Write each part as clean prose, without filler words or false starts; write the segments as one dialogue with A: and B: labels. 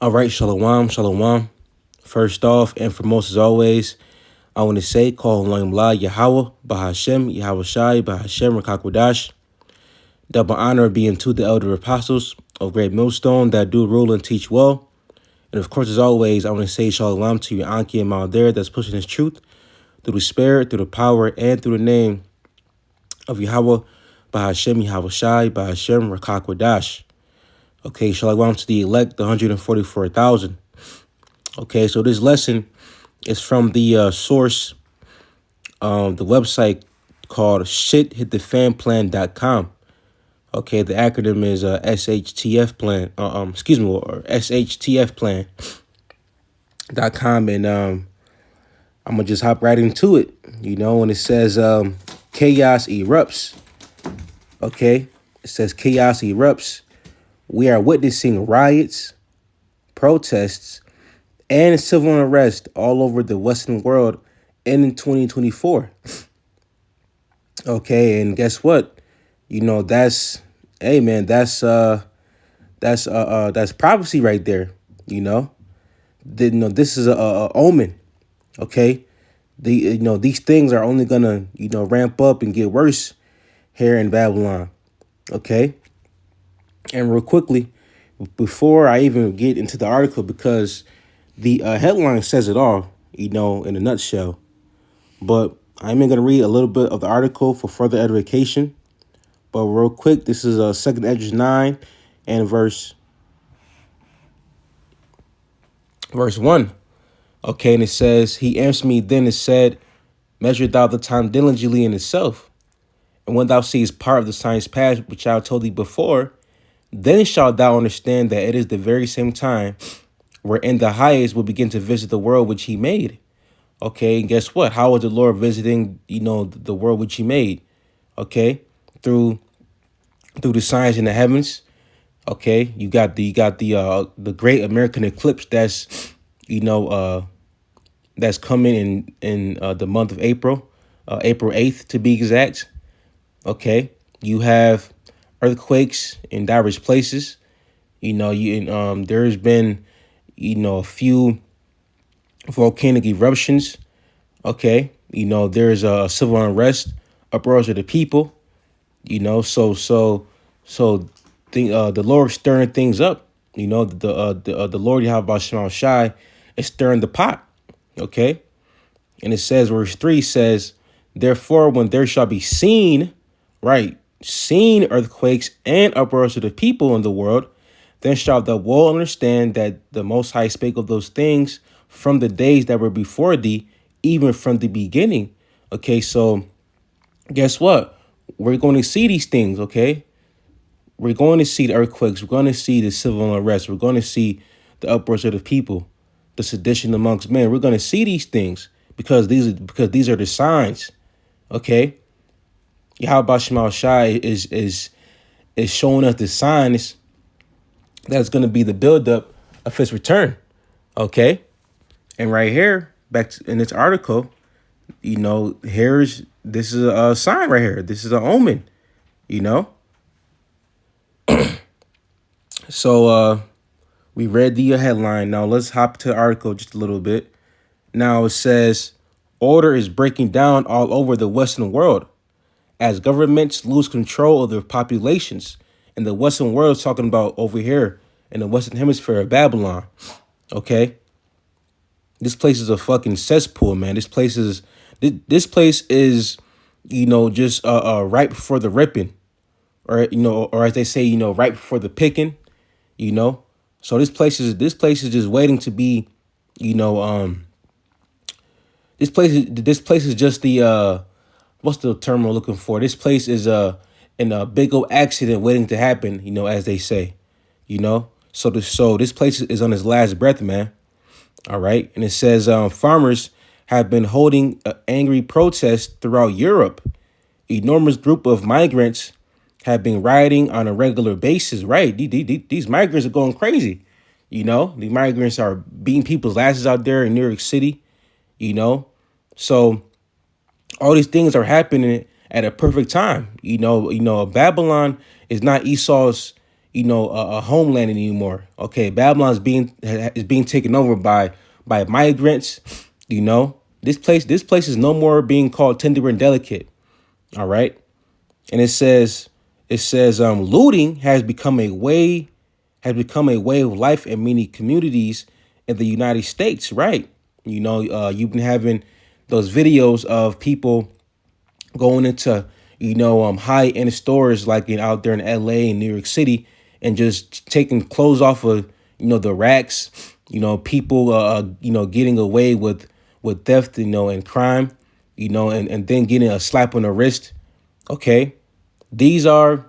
A: All right, shalom, shalom. First off and foremost, as always, I want to say, call Lam La Yahweh, Bahashem, Yahweh Shai, Bahashem, Rakakwadash. Double honor being to the elder apostles of Great Millstone that do rule and teach well. And of course, as always, I want to say shalom to your Anki and Mal there that's pushing his truth through the spirit, through the power, and through the name of Yahweh, Bahashem, Yahweh Shai, Bahashem, Rakakwadash. Okay, shalom to the elect, the 144,000. Okay, so this lesson is from the source, the website called shithitthefanplan.com. Okay, the acronym is SHTF plan, or SHTF plan.com. And I'm going to just hop right into it, when it says chaos erupts. Okay, it says chaos erupts. We are witnessing riots, protests, and civil unrest all over the Western world in 2024. Okay, and guess what? That's that's prophecy right there. This is a omen. Okay, these things are only gonna ramp up and get worse here in Babylon. Okay, and real quickly, before I even get into the article, because the headline says it all, in a nutshell. But I'm going to read a little bit of the article for further edification. But real quick, this is 2nd Esdras 9 and verse 1. Okay, and it says, he answered me then and said, measure thou the time diligently in itself. And when thou seest part of the signs past, which I told thee before, then shalt thou understand that it is the very same time wherein the highest will begin to visit the world which he made. Okay, and guess what? How is the Lord visiting, the world which he made? Okay, through the signs in the heavens. Okay, you got the great American eclipse that's that's coming in the month of April, April 8th to be exact. Okay, you have earthquakes in diverse places. There's been a few volcanic eruptions. Okay, there's a civil unrest, uproars of the people. So the Lord stirring things up. The Lord Yahweh Shema Shai is stirring the pot. Okay, and it says, verse 3 says, therefore, when there shall be seen earthquakes and uproars of the people in the world, then shalt thou well understand that the Most High spake of those things from the days that were before thee, even from the beginning. Okay, so guess what? We're going to see these things, okay? We're going to see the earthquakes. We're going to see the civil unrest. We're going to see the uproars of the people, the sedition amongst men. We're going to see these things because these are the signs, okay? Yahweh Shema Shai is showing us the signs that's going to be the buildup of his return, okay? And right here, in this article, this is a sign right here. This is an omen, So we read the headline. Now let's hop to the article just a little bit. Now it says, order is breaking down all over the Western world as governments lose control of their populations. And the Western world is talking about over here in the Western Hemisphere of Babylon. Okay. This place is a fucking cesspool, man. This place is just ripe for the ripping, or as they say, ripe for the picking, So this place is just waiting to be, this place is just the what's the term we're looking for? This place is in a big old accident waiting to happen, as they say, So this place is on its last breath, man. All right. And it says farmers have been holding angry protests throughout Europe. Enormous group of migrants have been rioting on a regular basis. Right. These migrants are going crazy. The migrants are beating people's asses out there in New York City. So all these things are happening at a perfect time. Babylon is not Esau's, a homeland anymore. Okay, Babylon is being taken over by migrants. This place is no more being called tender and delicate. All right, and it says looting has become a way of life in many communities in the United States. Right, you've been having those videos of people going into high end stores like out there in LA and New York City and just taking clothes off of the racks. People getting away with theft, and crime, and then getting a slap on the wrist. Okay, these are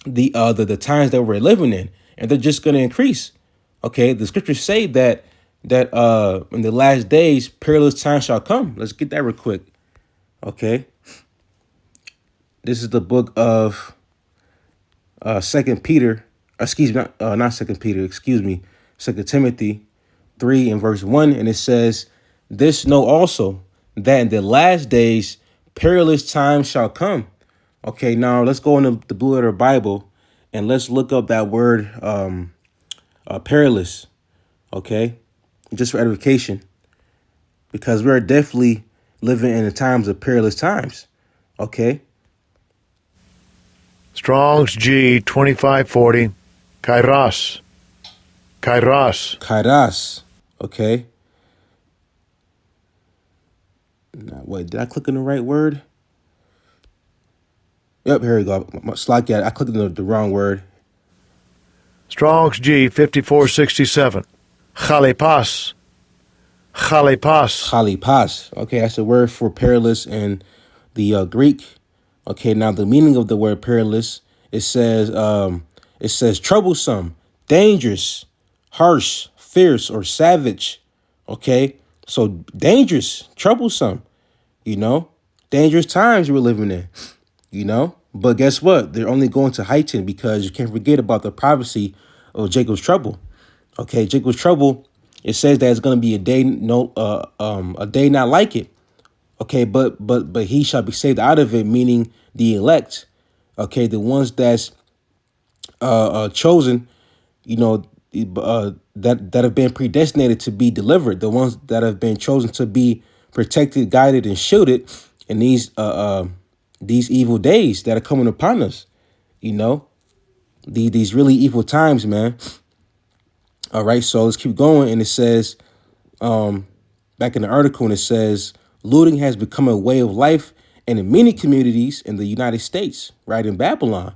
A: the times that we're living in, and they're just going to increase. Okay, the scriptures say that in the last days perilous times shall come. Let's get that real quick. Okay, this is the book of Second Peter. Excuse me, not Second Peter. Excuse me, Second Timothy 3 and verse 1, and it says, "This know also that in the last days perilous times shall come." Okay, now let's go into the Blue Letter Bible and let's look up that word perilous. Okay, just for edification, because we're definitely living in the times of perilous times. Okay.
B: Strong's G 2540, Kairos. Kairos.
A: Kairos. Okay. Now, wait, did I click on the right word? Yep, here we go. Slack, I clicked on the wrong word.
B: Strong's G 5467, Chalipas. Chalipas.
A: Chalipas. Okay, that's the word for perilous in the Greek. Okay, now the meaning of the word perilous, it says troublesome, dangerous, harsh, fierce, or savage. Okay, so dangerous, troublesome, dangerous times we're living in. But guess what? They're only going to heighten because you can't forget about the prophecy of Jacob's trouble. Okay, Jacob's trouble. It says that it's going to be a day a day not like it. Okay, but he shall be saved out of it, meaning the elect. Okay, the ones that's chosen, that have been predestinated to be delivered, the ones that have been chosen to be protected, guided, and shielded in these evil days that are coming upon us. These really evil times, man. All right, so let's keep going, and it says, back in the article, and it says, looting has become a way of life and in many communities in the United States, right, in Babylon,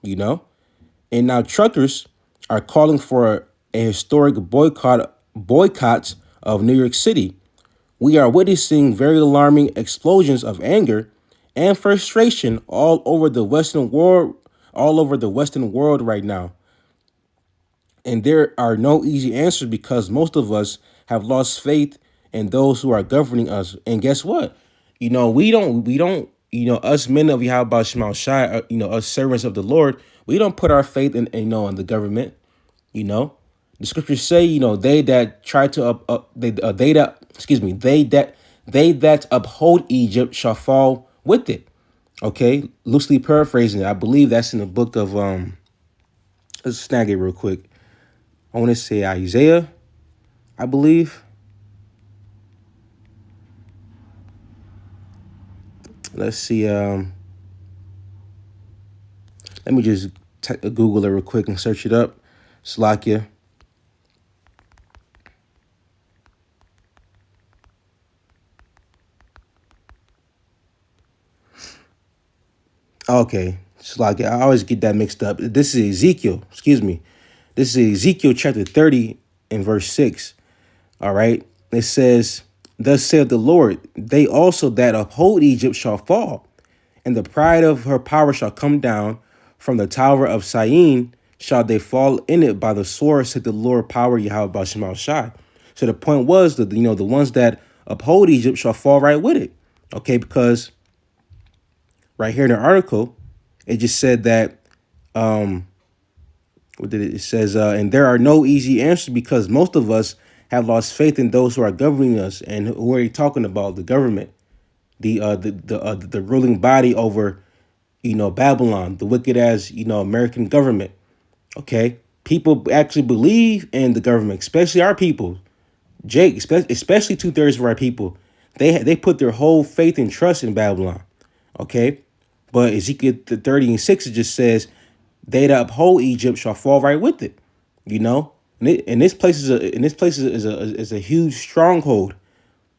A: and now truckers are calling for a historic boycott of New York City. We are witnessing very alarming explosions of anger and frustration all over the Western world right now. And there are no easy answers because most of us have lost faith in those who are governing us. And guess what? We don't, us men of Yahweh Shema Shai, us servants of the Lord, we don't put our faith in the government. The scriptures say, they that try to they that uphold Egypt shall fall with it. Okay, loosely paraphrasing, I believe that's in the book of let's snag it real quick. I want to say Isaiah, I believe. Let's see. Let me just Google it real quick and search it up. Slakia. Okay, Slakia. I always get that mixed up. This is Ezekiel. Excuse me. This is Ezekiel chapter 30 and verse 6. All right. It says, "Thus saith the Lord, they also that uphold Egypt shall fall, and the pride of her power shall come down. From the tower of Syene shall they fall in it by the sword, said the Lord power Yahweh Bashim Shai." So the point was that, the ones that uphold Egypt shall fall right with it. Okay, because right here in the article, it just said that, what did it? It says, and there are no easy answers because most of us have lost faith in those who are governing us. And who are you talking about? The government, the ruling body over, Babylon, the wicked as, American government. Okay, people actually believe in the government, especially our people. Jake, especially 2/3 of our people, they put their whole faith and trust in Babylon. Okay, but Ezekiel 30:6 it just says, "They that uphold Egypt shall fall right with it." You know, and this place is a huge stronghold.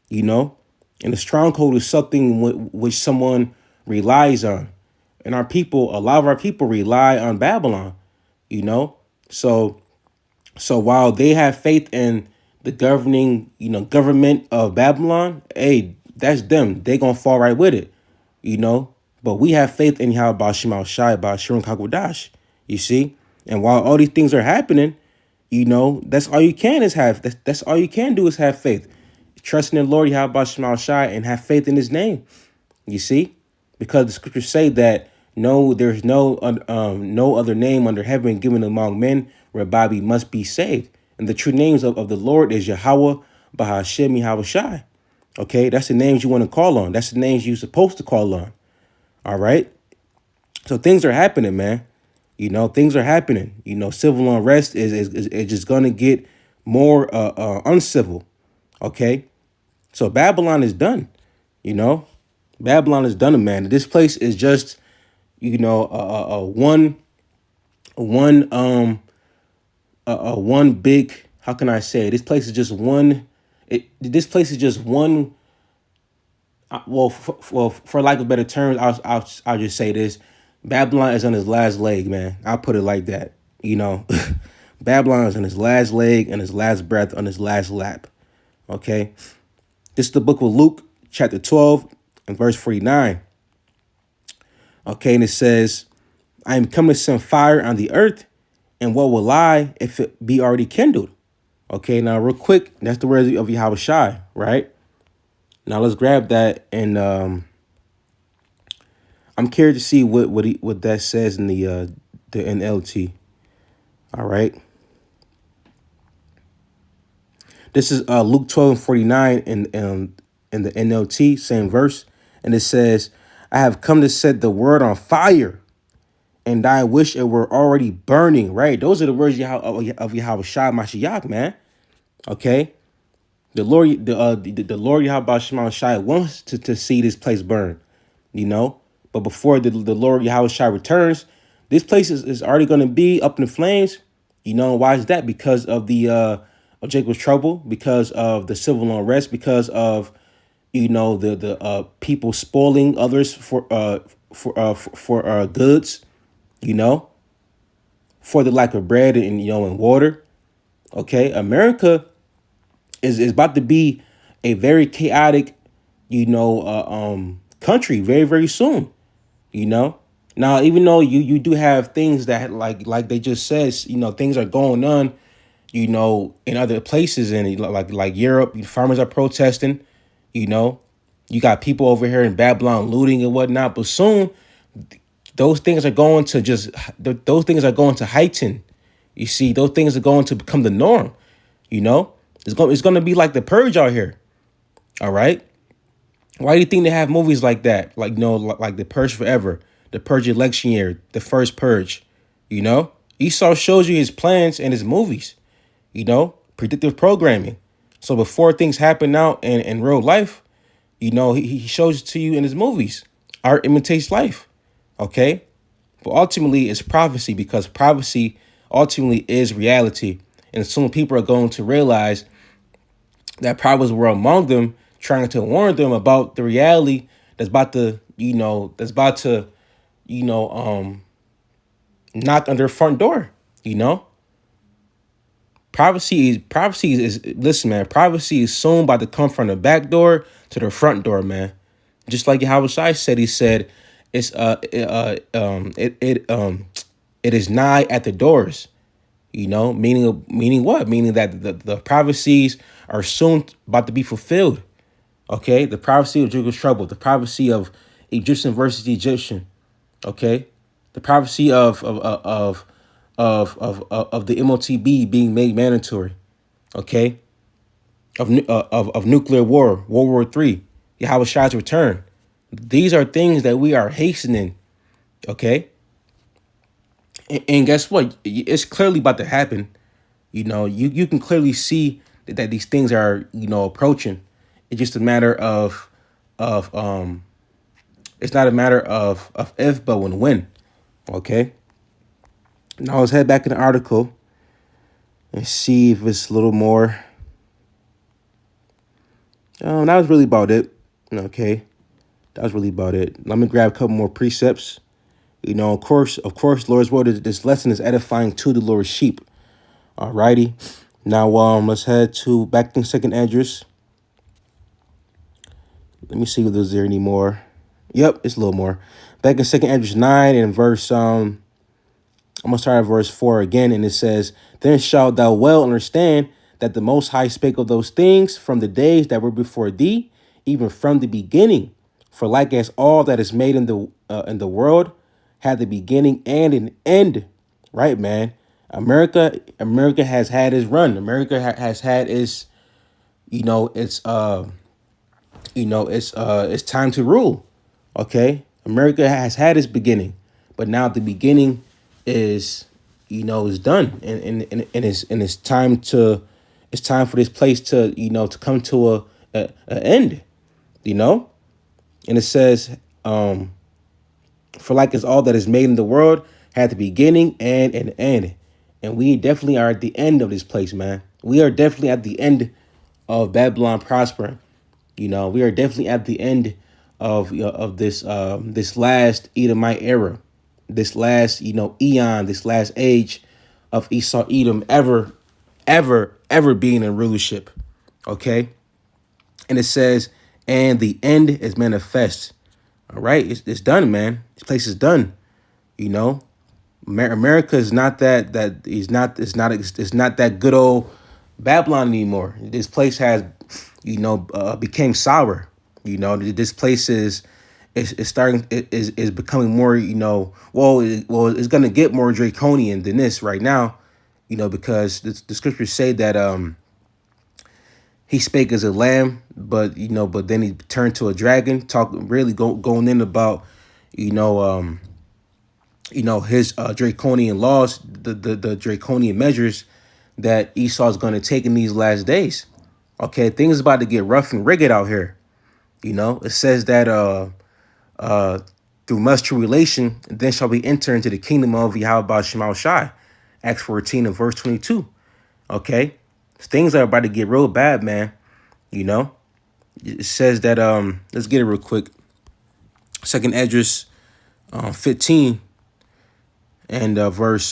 A: You know, and the stronghold is something which someone relies on, and our people, a lot of our people rely on Babylon. You know, so while they have faith in the governing, government of Babylon, hey, that's them. They gonna fall right with it, you know. But we have faith in Yahweh Shema Shai by Shirun Kakwadash, you see. And while all these things are happening, that's all you can is have. That's all you can do is have faith, trust in the Lord Yahweh Shema Shai, and have faith in His name. You see, because the scriptures say that no, there's no other name under heaven given among men whereby we must be saved. And the true names of the Lord is Yahweh, Bahashem, Yahweh Shai. Okay, that's the names you want to call on. That's the names you're supposed to call on. All right. So things are happening, man. Things are happening. Civil unrest is just gonna get more uncivil. Okay. So Babylon is done. Babylon is done, man. This place is just, one big. How can I say it? This place is just one. This place is just one. Well, for lack of better terms, I'll just say this: Babylon is on his last leg, man. I'll put it like that. Babylon is on his last leg and his last breath on his last lap. Okay, this is the book of Luke, chapter 12 and verse 49. Okay, and it says, "I am come to send fire on the earth, and what will I if it be already kindled?" Okay, now real quick, that's the word of Yahweh Shai, right? Now let's grab that, and I'm curious to see what that says in the NLT. All right, this is Luke 12:49 in the NLT, same verse, and it says, "I have come to set the word on fire, and I wish it were already burning." Right, those are the words of Yahweh Shai Mashiach, man. Okay, the Lord Yahweh Shema Shai wants to see this place burn, but before the Lord Yahweh Shai returns, this place is already going to be up in the flames. Why is that? Because of the of Jacob's trouble, because of the civil unrest, because of the people spoiling others for goods, for the lack of bread and water. Okay, America is about to be a very chaotic, country very, very soon. Now, even though you do have things that like they just says, things are going on, in other places, and like Europe, farmers are protesting. You got people over here in Babylon looting and whatnot, but soon those things are going to heighten. You see, those things are going to become the norm. It's going to be like the purge out here. All right. Why do you think they have movies like that? Like the Purge Forever, the Purge Election Year, the First Purge. Esau shows you his plans and his movies. Predictive programming. So before things happen out in real life, he shows it to you in his movies. Art imitates life. Okay. But ultimately, it's prophecy, because prophecy ultimately is reality. And soon people are going to realize that prophets were among them, trying to warn them about the reality that's about to knock on their front door. Prophecy is listen, man. Prophecy is soon about to come from the back door to the front door, man. Just like Yahweh Shai said, he said, it's it is nigh at the doors. Meaning what? Meaning that the prophecies are soon about to be fulfilled. Okay, the prophecy of Jacob's trouble, the prophecy of Egyptian versus Egyptian. Okay, the prophecy of the MOTB being made mandatory. Okay, of nuclear war, World War III, Yahweh Shai's return. These are things that we are hastening. Okay, And guess what? It's clearly about to happen. You can clearly see that these things are approaching. It's just a matter of it's not a matter of if, but when. Okay. Now let's head back in the article and see if it's a little more. That was really about it. Okay, that was really about it. Let me grab a couple more precepts. Of course, Lord's word. This lesson is edifying to the Lord's sheep. Alrighty. Now, let's head to back in second address. Let me see if there's there any more. Yep, it's a little more. Back in second address 9 and verse I'm gonna start at verse 4 again, and it says, "Then shalt thou well understand that the Most High spake of those things from the days that were before thee, even from the beginning. For like as all that is made in the world had the beginning and an end." Right, man. America has had its run. America has had its, it's time to rule. Okay, America has had its beginning, but now the beginning is is done, and it's time to it's time for this place to to come to a end. you know and it says, for like is all that is made in the world had the beginning and an end. And we definitely are at the end of this place, man. We are definitely at the end of Babylon prospering. We are definitely at the end of this last Edomite era, this last eon, this last age of Esau Edom ever being in rulership. Okay, and it says, and the end is manifest. All right, it's done, man. This place is done. You know, America is not that is not it's not that good old Babylon anymore. This place has became sour. This place is starting is becoming more it's gonna get more draconian than this right now. Because the scriptures say that he spake as a lamb, but then he turned to a dragon. Going in about you know um his draconian laws, the draconian measures that Esau is going to take in these last days. Okay, things about to get rough and rugged out here. It says that through much tribulation, then shall we enter into the kingdom of Yahweh Shema Shai. Acts 14 and verse 22. Okay, things are about to get real bad, man. It says that let's get it real quick. Second Esdras 15 and verse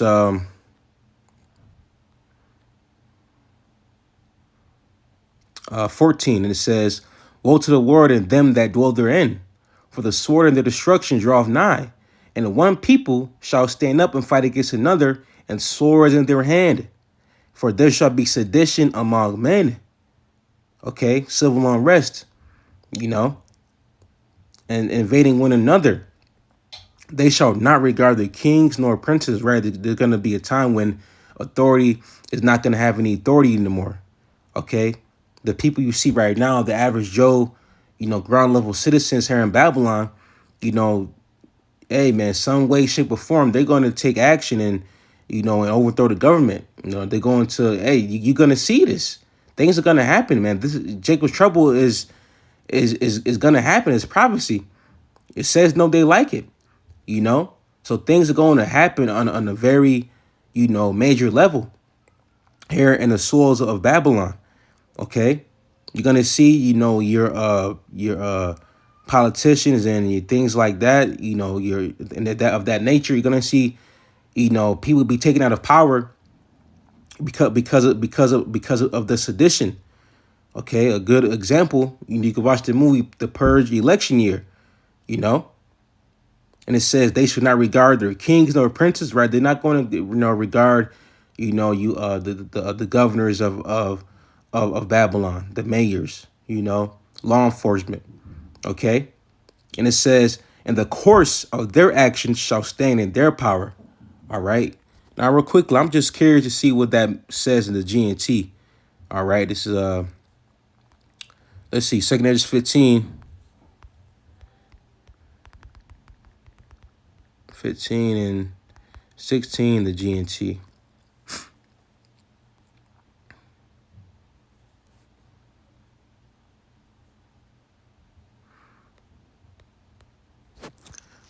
A: 14, and it says, "Woe to the world and them that dwell therein, for the sword and the destruction draweth nigh, and one people shall stand up and fight against another, and swords in their hand. For there shall be sedition among men." Okay, civil unrest, and invading one another. They shall not regard the kings nor princes. Right, there's going to be a time when authority is not going to have any authority anymore. Okay, the people you see right now, the average Joe, ground level citizens here in Babylon, hey man, some way, shape, or form, they're going to take action and overthrow the government. They're going to, hey, you're going to see this. Things are going to happen, man. This is Jacob's trouble is going to happen. It's prophecy. It says no, they like it. So things are going to happen on a very, major level here in the soils of Babylon. Okay, you're gonna see, your politicians and your things like that. Your and that of that nature. You're gonna see, people be taken out of power because of the sedition. Okay, a good example. You can watch the movie The Purge election year. And it says they should not regard their kings nor princes. Right, they're not going to regard, the governors of Babylon, the mayors, law enforcement. Okay. And it says, and the course of their actions shall stand in their power. All right. Now, real quickly, I'm just curious to see what that says in the GNT. All right. This is, let's see, 2nd Esdras 15 and 16, the GNT.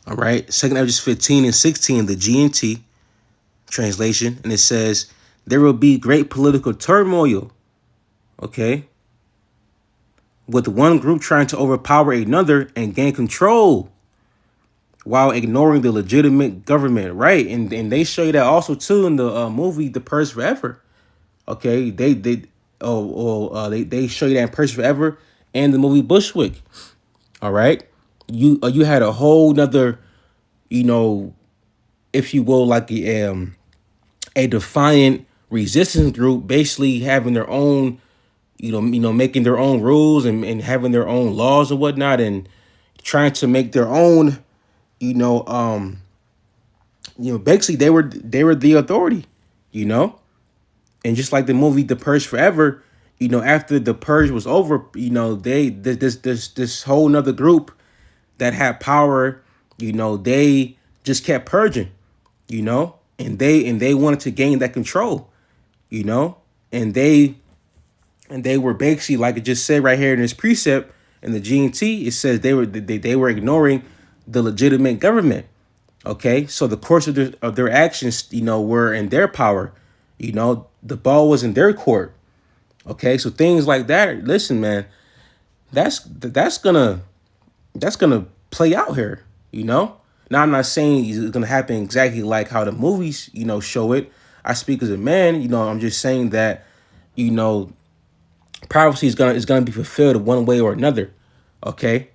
A: All right. Second Esdras 15 and 16, the GNT translation. And it says, there will be great political turmoil. Okay. With one group trying to overpower another and gain control while ignoring the legitimate government. Right. And they show you that also too in the movie The Purge Forever. Okay. They show you that in Purge Forever and the movie Bushwick. All right. You had a whole nother, if you will, like a defiant resistance group, basically having their own, making their own rules and having their own laws and whatnot, and trying to make their own, basically they were the authority, and just like the movie The Purge Forever, after the purge was over, they this whole nother group that had power, they just kept purging, and they wanted to gain that control, and they were basically, like it just said right here in this precept in the GNT, it says they were ignoring the legitimate government. Okay, so the course of their actions, were in their power. The ball was in their court. Okay, so things like that. Listen, man, that's gonna play out here. Now I'm not saying it's gonna happen exactly like how the movies, show it. I speak as a man. I'm just saying that, prophecy is gonna be fulfilled one way or another. Okay,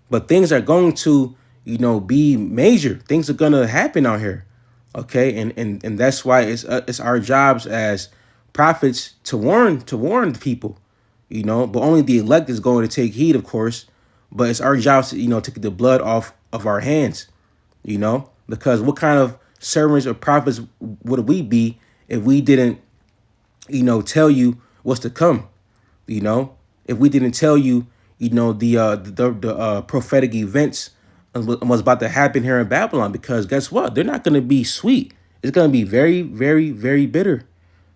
A: but things are going to, be major. Things are gonna happen out here. Okay, and that's why it's our jobs as prophets to warn the people. But only the elect is going to take heed, of course. But it's our job to, to get the blood off of our hands. Because what kind of servants or prophets would we be if we didn't, tell you what's to come? If we didn't tell you, the prophetic events and what's about to happen here in Babylon, because guess what? They're not going to be sweet. It's going to be very, very, very bitter.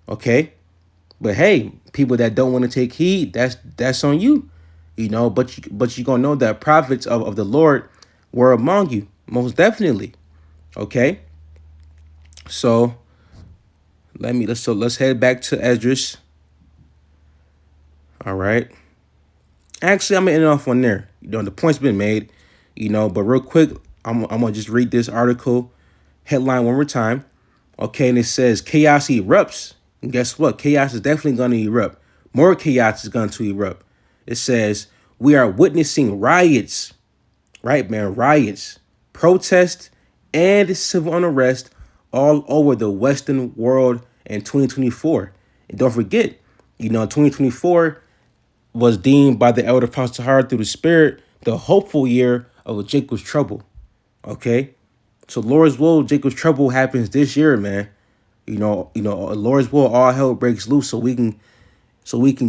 A: Okay. But hey, people that don't want to take heed, that's on you. But you're going to know that prophets of the Lord were among you, most definitely. Okay. So let's head back to Esdras. All right. Actually, I'm gonna end off on there. The point's been made. But real quick, I'm gonna just read this article headline one more time. Okay, and it says chaos erupts. And guess what? Chaos is definitely gonna erupt. More chaos is going to erupt. It says we are witnessing riots, right, man? Riots, protests, and civil unrest all over the Western world in 2024. And don't forget, 2024 was deemed by the elder Pastor through the Spirit the hopeful year of Jacob's trouble. Okay, so Lord's will, Jacob's trouble happens this year, man. Lord's will, all hell breaks loose, so we can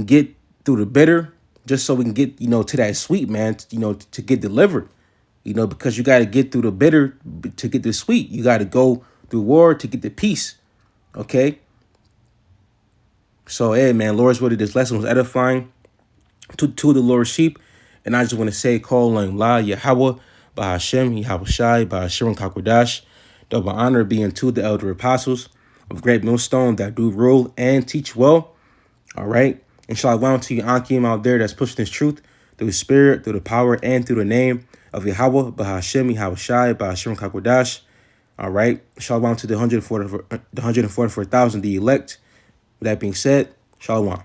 A: get through the bitter, just so we can get to that sweet, man. To get delivered. Because you got to get through the bitter to get the sweet. You got to go through war to get the peace. Okay. So, hey, man, Lord's will, this lesson was edifying to the Lord's sheep. And I just want to say, call on La Yahweh, Bahashem, Yahweh Shai, Bahashem Kakwadash. Double honor being to the elder apostles of Great Millstone that do rule and teach well. All right. And shalom to you, Ankim out there that's pushing this truth through the Spirit, through the power, and through the name of Yahweh, Bahashem, Yahweh Shai, Bahashem Kakwadash. All right. Shalom to the 144,000, the elect. With that being said, shalom.